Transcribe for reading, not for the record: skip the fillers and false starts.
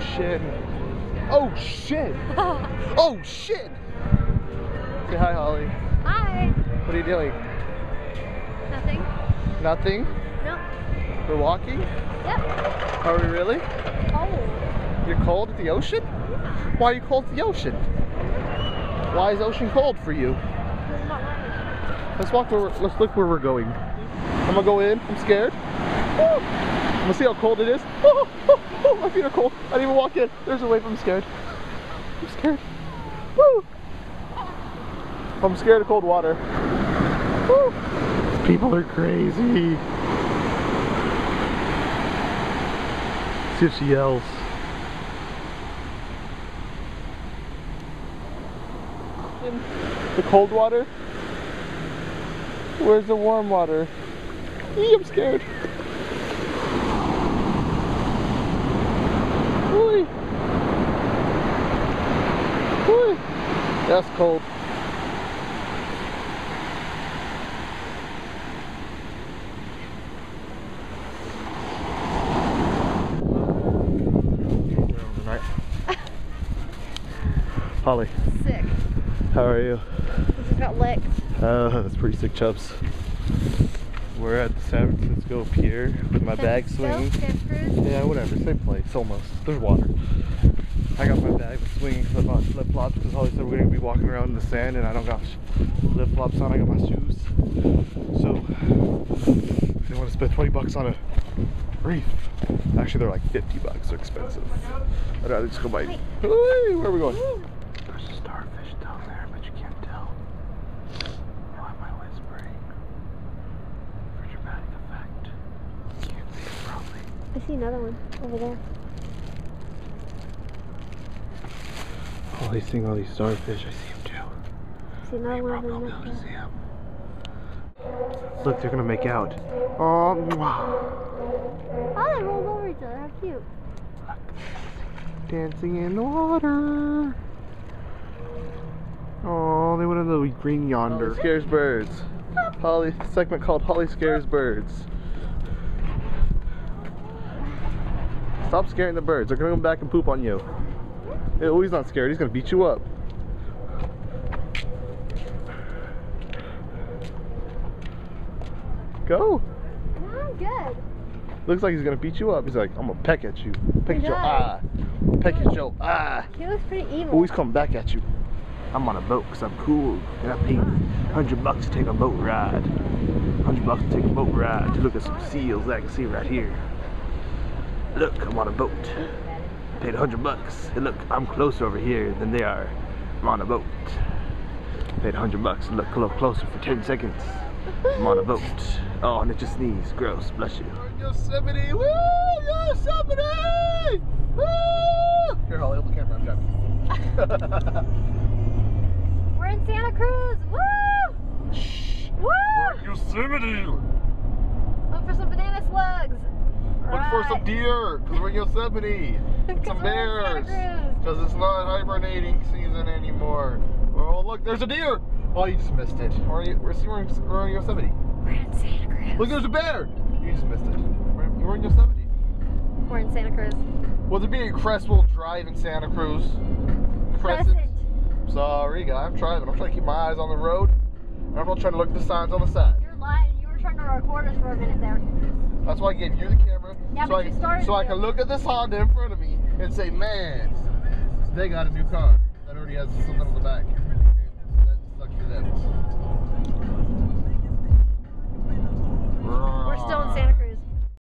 ocean. Oh shit! Oh shit! Say hi, Holly. Hi. What are you doing? Nothing. Nothing? No. We're walking? Yep. Are we really? Cold. You're cold at the ocean? Yeah. Why are you cold at the ocean? Why is the ocean cold for you? It's not right. Let's look where we're going. I'm gonna go in. I'm scared. Woo. I'm gonna see how cold it is. Oh, oh, oh, my feet are cold. I didn't even walk in. There's a wave. I'm scared. I'm scared. Woo. I'm scared of cold water. Woo. These people are crazy. See if she yells. In the cold water? Where's the warm water? Eee, I'm scared. Whee. Whee. That's cold. Holly. Sick. How are you? I just got licked. That's pretty sick, Chubbs. We're at the San Francisco Pier with my bag swinging. Yeah, whatever, same place, almost. There's water. I got my bag swinging because I bought flip-flops because Holly said we're going to be walking around in the sand and I don't got flip-flops on, I got my shoes. So, I didn't want to spend 20 bucks on a reef. Actually, they're like 50 bucks, they're expensive. I'd rather just go buy. Where are we going? There's a starfish down there, but you can't tell. Why am I whispering? For dramatic effect. You can't see it probably. I see another one over there. Oh, he's seeing all these starfish. I see him too. I see another one over there. To see him. Look, they're gonna make out. Oh, oh, they rolled over each other. How cute. Look, dancing in the water. Oh, they went in the green yonder. Holly scares birds. Holly, segment called Holly Scares Birds. Stop scaring the birds. They're gonna come back and poop on you. Oh, he's not scared. He's gonna beat you up. Go. No, I'm good. Looks like he's gonna beat you up. He's like, I'm gonna peck at you. Peck at your eye. Peck at your eye. He looks pretty evil. Oh, he's coming back at you. I'm on a boat because I'm cool. And I paid 100 bucks to take a boat ride. 100 bucks to take a boat ride to look at some seals that I can see right here. Look, I'm on a boat. Paid 100 bucks. And look, I'm closer over here than they are. I'm on a boat. Paid 100 bucks and look a little closer for 10 seconds. I'm on a boat. Oh, and it just sneezed. Gross. Bless you. Yosemite! Woo! Yosemite! Woo! Here, Holly, hold the camera. I'm driving. We're in Santa Cruz. Woo! Shh. Woo! We're in Yosemite! Look for some banana slugs. Look for some deer, because we're in Yosemite. And some bears. Because it's not hibernating season anymore. Oh, look, there's a deer! Oh, you just missed it. We're in Yosemite. We're in Santa Cruz. Look, there's a bear! You just missed it. We're in Yosemite. We're in Santa Cruz. Will there be a Crestwell Drive in Santa Cruz? Crescent. Sorry, guy. I'm trying to keep my eyes on the road. I'm not trying to look at the signs on the side. You're lying. You were trying to record us for a minute there. That's why I gave you the camera. Yeah, so but you started I can look at this Honda in front of me and say, man, they got a new car that already has some